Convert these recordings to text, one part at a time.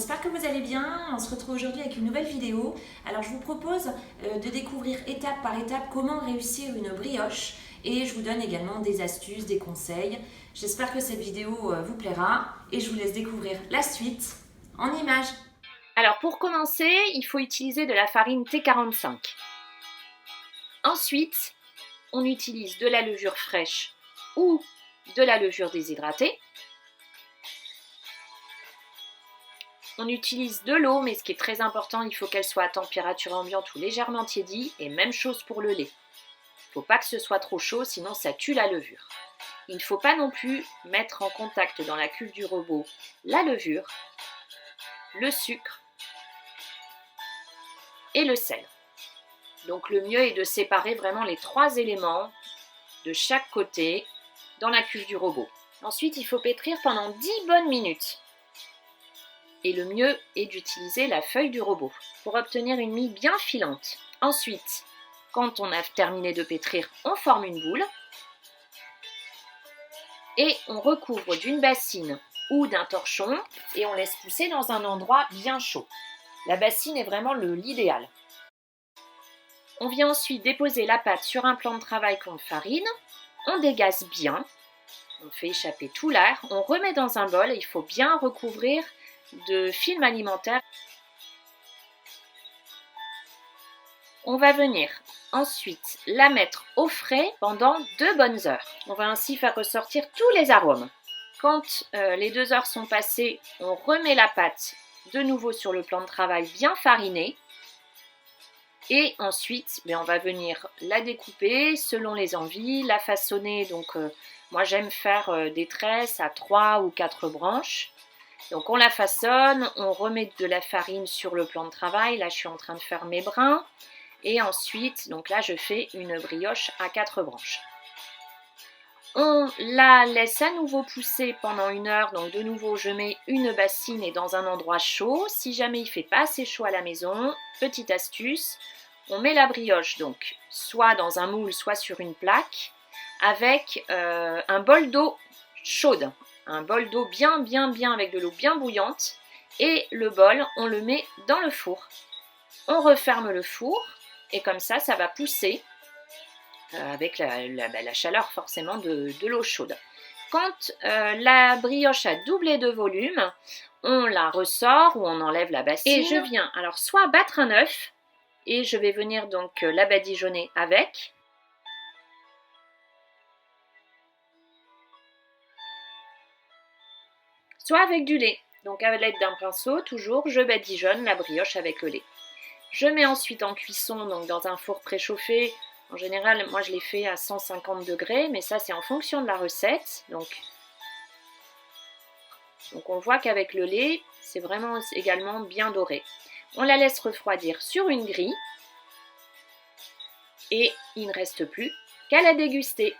j'espère que vous allez bien. On se retrouve aujourd'hui avec une nouvelle vidéo. Alors je vous propose de découvrir étape par étape comment réussir une brioche et je vous donne également des astuces, des conseils. J'espère que cette vidéo vous plaira et je vous laisse découvrir la suite en images. Alors pour commencer, il faut utiliser de la farine T45. Ensuite, on utilise de la levure fraîche ou de la levure déshydratée. On utilise de l'eau, mais ce qui est très important, il faut qu'elle soit à température ambiante ou légèrement tiédie, et même chose pour le lait. Il ne faut pas que ce soit trop chaud, sinon ça tue la levure. Il ne faut pas non plus mettre en contact dans la cuve du robot la levure, le sucre et le sel. Donc le mieux est de séparer vraiment les trois éléments de chaque côté dans la cuve du robot. Ensuite, il faut pétrir pendant 10 bonnes minutes. Et le mieux est d'utiliser la feuille du robot pour obtenir une mie bien filante. Ensuite, quand on a terminé de pétrir, on forme une boule et on recouvre d'une bassine ou d'un torchon et on laisse pousser dans un endroit bien chaud. La bassine est vraiment l'idéal. On vient ensuite déposer la pâte sur un plan de travail qu'on farine, on dégaze bien, on fait échapper tout l'air, on remet dans un bol et il faut bien recouvrir de film alimentaire. On va venir ensuite la mettre au frais pendant 2 bonnes heures. On va ainsi faire ressortir tous les arômes. Quand les 2 heures sont passées, on remet la pâte de nouveau sur le plan de travail bien fariné. Et ensuite, on va venir la découper selon les envies, la façonner. Donc, moi, j'aime faire des tresses à 3 ou 4 branches. Donc, on la façonne, on remet de la farine sur le plan de travail. Là, je suis en train de faire mes brins. Et ensuite, donc là, je fais une brioche à 4 branches. On la laisse à nouveau pousser pendant 1 heure. Donc, de nouveau, je mets une bassine et dans un endroit chaud. Si jamais il ne fait pas assez chaud à la maison, petite astuce, on met la brioche donc soit dans un moule, soit sur une plaque avec un bol d'eau chaude. Un bol d'eau bien avec de l'eau bien bouillante. Et le bol, on le met dans le four. On referme le four et comme ça, ça va pousser avec la chaleur forcément de l'eau chaude. Quand la brioche a doublé de volume, on la ressort ou on enlève la bassine. Et je viens alors soit battre un œuf et je vais venir donc la badigeonner avec. Soit avec du lait. Donc à l'aide d'un pinceau, toujours, je badigeonne la brioche avec le lait. Je mets ensuite en cuisson donc dans un four préchauffé. En général, moi je l'ai fait à 150 degrés, mais ça c'est en fonction de la recette. Donc on voit qu'avec le lait, c'est vraiment également bien doré. On la laisse refroidir sur une grille. Et il ne reste plus qu'à la déguster.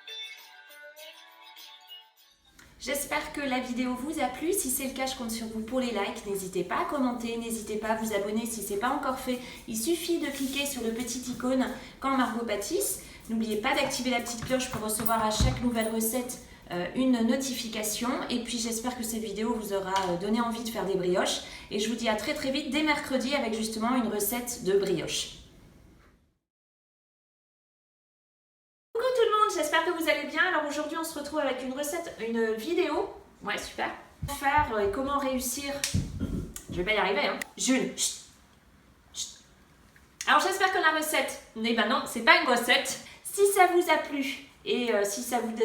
J'espère que la vidéo vous a plu. Si c'est le cas, je compte sur vous pour les likes. N'hésitez pas à commenter, n'hésitez pas à vous abonner si ce n'est pas encore fait. Il suffit de cliquer sur le petit icône quand Margot pâtisse. N'oubliez pas d'activer la petite cloche pour recevoir à chaque nouvelle recette une notification. Et puis j'espère que cette vidéo vous aura donné envie de faire des brioches. Et je vous dis à très vite dès mercredi avec justement une recette de brioche. J'espère que vous allez bien. Alors aujourd'hui on se retrouve avec une recette, une vidéo. Ouais, super. Faire et comment réussir. Je vais pas y arriver, hein. Jules. Chut. Chut. Alors j'espère que la recette. Non, c'est pas une recette. Si ça vous a plu et si ça vous